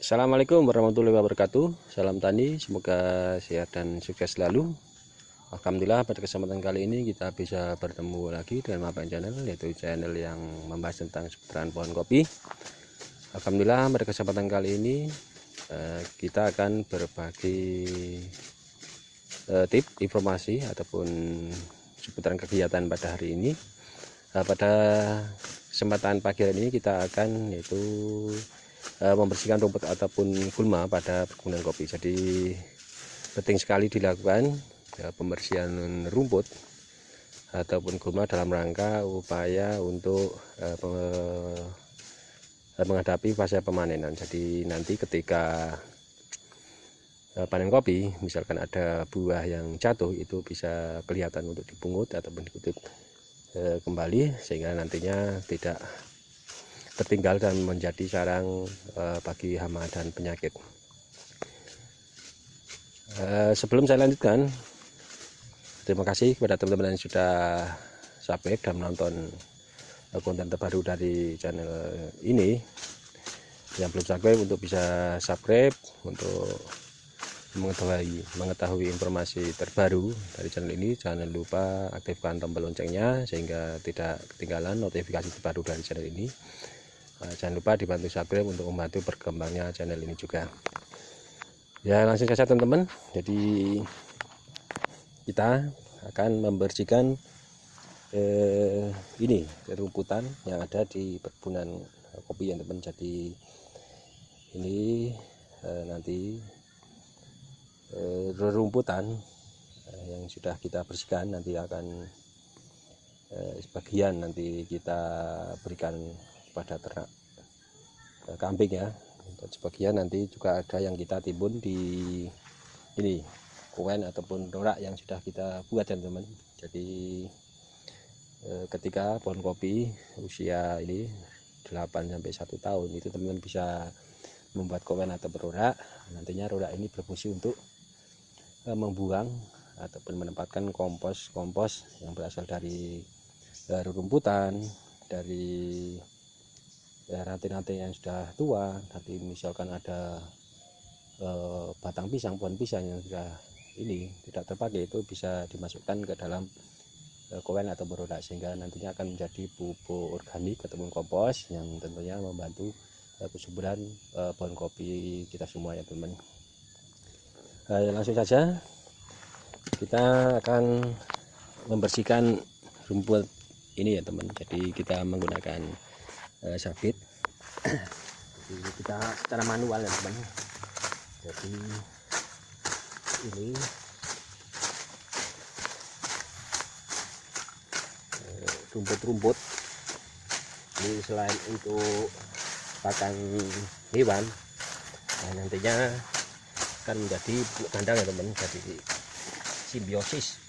Assalamualaikum warahmatullahi wabarakatuh. Salam tani, semoga sehat dan sukses selalu. Alhamdulillah pada kesempatan kali ini kita bisa bertemu lagi dengan Mapeng Channel, yaitu channel yang membahas tentang seputaran pohon kopi. Alhamdulillah pada kesempatan kali ini kita akan berbagi tips, informasi ataupun seputaran kegiatan pada hari ini. Pada kesempatan pagi hari ini kita akan yaitu membersihkan rumput ataupun gulma pada perkebunan kopi. Jadi penting sekali dilakukan pembersihan rumput ataupun gulma dalam rangka upaya untuk menghadapi fase pemanenan. Jadi nanti ketika panen kopi, misalkan ada buah yang jatuh, itu bisa kelihatan untuk dipungut ataupun dikutip kembali, sehingga nantinya tidak tertinggal dan menjadi sarang bagi hama dan penyakit. Sebelum saya lanjutkan, terima kasih kepada teman-teman yang sudah subscribe dan menonton konten terbaru dari channel ini. Yang belum subscribe untuk bisa subscribe untuk mengetahui informasi terbaru dari channel ini. Jangan lupa aktifkan tombol loncengnya sehingga tidak ketinggalan notifikasi terbaru dari channel ini. Jangan lupa dibantu subscribe untuk membantu berkembangnya channel ini juga. Ya, langsung saja teman-teman. Jadi kita akan membersihkan ini rumputan yang ada di perkebunan kopi ya teman. Jadi ini nanti rerumputan yang sudah kita bersihkan nanti akan sebagian nanti kita berikan pada ternak kambing ya, dan sebagian nanti juga ada yang kita timbun di ini kowen ataupun dorak yang sudah kita buat ya teman. Jadi ketika pohon kopi usia ini 8 sampai 1 tahun itu teman-teman bisa membuat kowen atau berorak. Nantinya rorak ini berfungsi untuk membuang ataupun menempatkan kompos yang berasal dari rerumputan, dari ranting-ranting yang sudah tua. Nanti misalkan ada batang pisang, pohon pisang yang sudah ini tidak terpakai, itu bisa dimasukkan ke dalam kowen atau berorak, sehingga nantinya akan menjadi pupuk organik ataupun kompos yang tentunya membantu kesuburan pohon kopi kita semua ya teman. Langsung saja kita akan membersihkan rumput ini ya teman. Jadi kita menggunakan sabit. Jadi kita secara manual ya teman. Jadi ini rumput-rumput ini selain untuk pakan hewan, nah nantinya akan menjadi kandang ya teman. Jadi simbiosis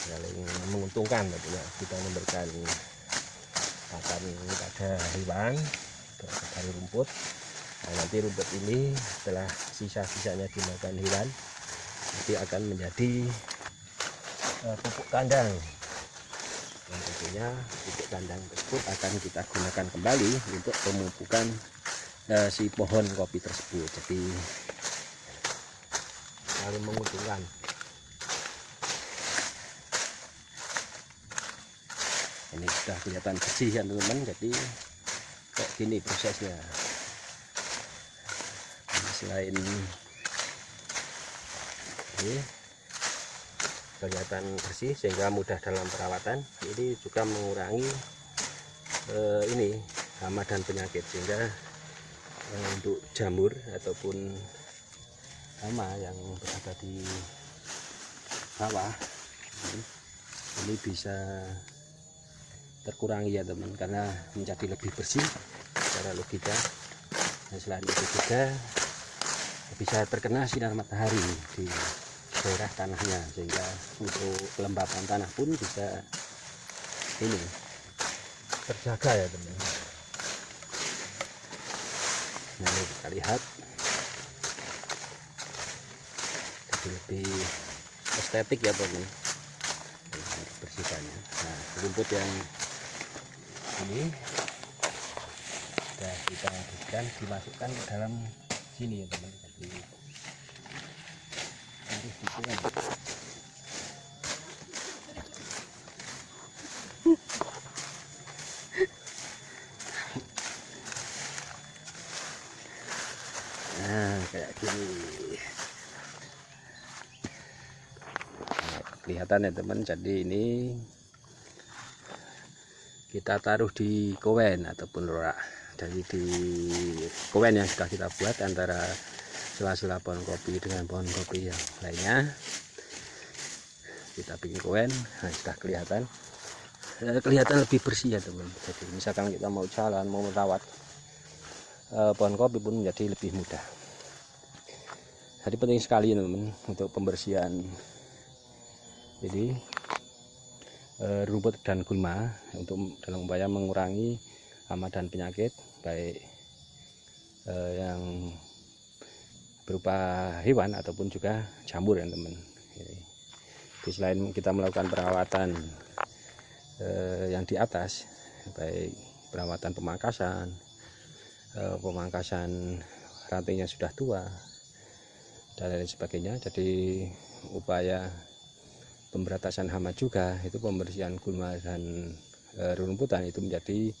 saling menguntungkan tentunya. Kita memberikan pakan pada hewan dari rumput. Nah, nanti rumput ini setelah sisa-sisanya dimakan hewan nanti akan menjadi pupuk kandang. Dan tentunya pupuk kandang tersebut akan kita gunakan kembali untuk pemupukan si pohon kopi tersebut. Jadi saling menguntungkan. Ini sudah kelihatan bersih ya teman-teman. Jadi kayak gini prosesnya. Nah, selain ini kelihatan bersih sehingga mudah dalam perawatan, ini juga mengurangi ini hama dan penyakit, sehingga untuk jamur ataupun hama yang berada di bawah ini bisa terkurangi ya teman, karena menjadi lebih bersih secara logika. Dan selain itu juga bisa terkena sinar matahari di daerah tanahnya, sehingga untuk kelembapan tanah pun bisa ini terjaga ya teman. Nah, ini kita lihat jadi lebih estetik ya teman bersihkannya. Nah, rumput yang ini sudah kita habiskan, dimasukkan ke dalam sini ya teman. Jadi harus dikurangi. Nah kayak gini. Nah, kelihatan ya teman. Jadi ini kita taruh di kowen ataupun lorak. Jadi di kowen yang sudah kita buat antara sela-sela pohon kopi dengan pohon kopi yang lainnya, kita bikin kowen. Nah, sudah kelihatan lebih bersih ya teman. Jadi misalkan kita mau jalan, mau merawat pohon kopi pun menjadi lebih mudah. Jadi penting sekali teman untuk pembersihan ini rumput dan gulma untuk dalam upaya mengurangi hama dan penyakit baik yang berupa hewan ataupun juga jamur ya teman. Jadi selain kita melakukan perawatan yang di atas, baik perawatan pemangkasan rantingnya sudah tua dan lain sebagainya, jadi upaya pemberantasan hama juga, itu pembersihan gulma dan rerumputan itu menjadi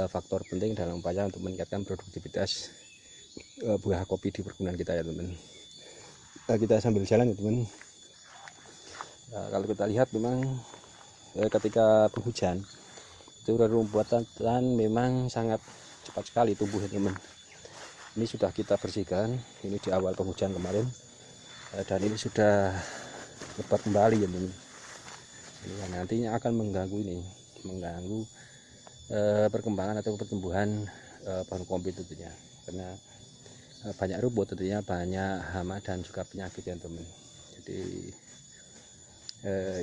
faktor penting dalam upaya untuk meningkatkan produktivitas buah kopi di perkebunan kita ya teman. Kita sambil jalan ya teman. Kalau kita lihat memang ketika penghujan itu rerumputan memang sangat cepat sekali tumbuh ya teman. Ini sudah kita bersihkan, ini di awal penghujan kemarin, dan ini sudah lebat kembali ya teman. Ini nantinya akan mengganggu perkembangan atau pertumbuhan pohon kopi tentunya, karena banyak rumput tentunya, banyak hama dan juga penyakit ya teman. Jadi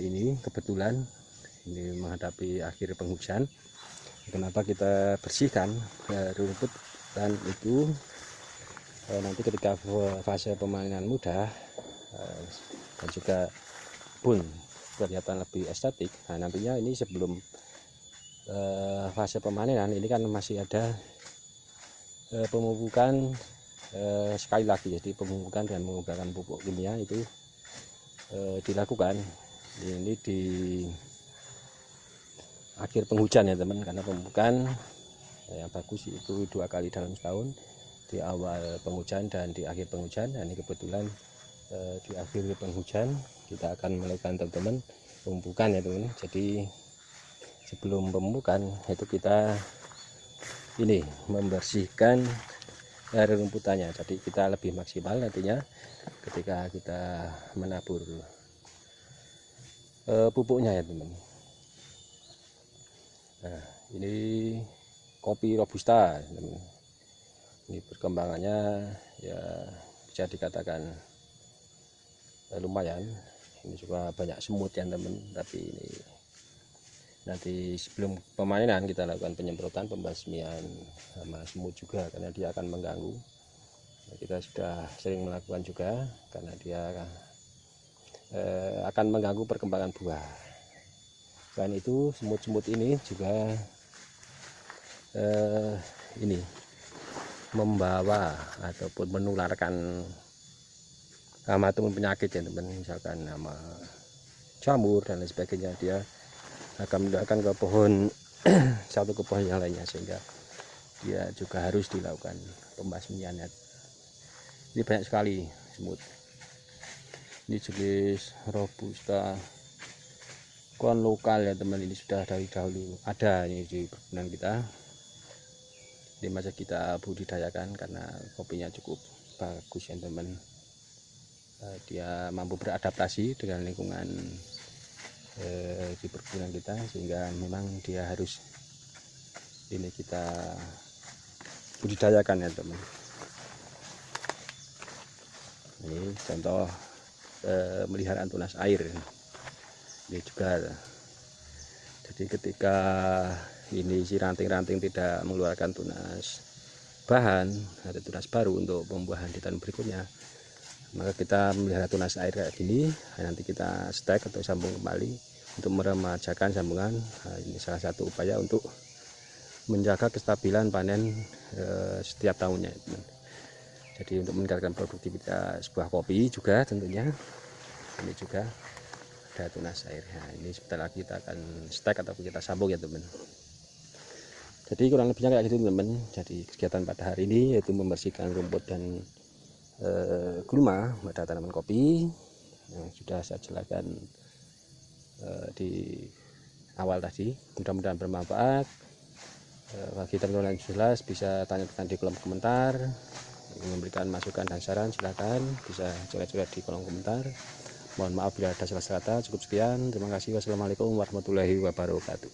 ini kebetulan ini menghadapi akhir penghujan, kenapa kita bersihkan rumput dan itu nanti ketika fase pemanenan mudah dan juga pun kelihatan lebih estetik. Nah nantinya ini sebelum fase pemanenan ini kan masih ada pemupukan sekali lagi. Jadi pemupukan dan menggunakan pupuk kimia itu dilakukan ini di akhir penghujan ya teman, karena pemupukan yang bagus itu 2 kali dalam setahun, di awal penghujan dan di akhir penghujan. Dan ini kebetulan di akhir penghujan kita akan melakukan teman-teman pemupukan ya teman. Jadi sebelum pemupukan itu kita ini membersihkan rerumputannya, jadi kita lebih maksimal nantinya ketika kita menabur pupuknya ya teman. Nah ini kopi robusta teman. Ini perkembangannya ya bisa dikatakan lumayan. Ini juga banyak semut ya teman, tapi ini nanti sebelum pemanenan kita lakukan penyemprotan pembasmian hama semut juga, karena dia akan mengganggu. Kita sudah sering melakukan juga karena dia akan mengganggu perkembangan buah. Selain itu semut-semut ini juga ini membawa ataupun menularkan hama ataupun penyakit ya teman, misalkan hama jamur dan lain sebagainya, dia akan menularkan ke pohon satu ke pohon yang lainnya, sehingga dia juga harus dilakukan pembasmiannya. Ini banyak sekali semut. Ini jenis robusta kon lokal ya teman, ini sudah dari dahulu ada ini di perkebunan kita. Ini masih kita budidayakan karena kopinya cukup bagus ya teman. Dia mampu beradaptasi dengan lingkungan di perkebunan kita, sehingga memang dia harus ini kita budidayakan ya teman. Ini contoh pemeliharaan tunas air. Ini juga jadi ketika ini si ranting-ranting tidak mengeluarkan tunas bahan atau tunas baru untuk pembuahan di tahun berikutnya, maka kita memelihara tunas air kayak gini. Nanti kita stek atau sambung kembali untuk meremajakan sambungan. Nah, ini salah satu upaya untuk menjaga kestabilan panen setiap tahunnya, teman. Jadi untuk meningkatkan produktivitas buah kopi juga tentunya. Ini juga ada tunas air. Nah, ini sebentar lagi kita akan stek atau kita sambung ya teman. Jadi kurang lebihnya kayak gitu teman. Jadi kegiatan pada hari ini yaitu membersihkan rumput dan gulma pada tanaman kopi yang sudah saya jelaskan di awal tadi. Mudah-mudahan bermanfaat. Bagi teman-teman yang jelas bisa tanyakan di kolom komentar, memberikan masukan dan saran silahkan bisa coret-coret di kolom komentar. Mohon maaf bila ada salah kata. Cukup sekian, terima kasih. Wassalamualaikum warahmatullahi wabarakatuh.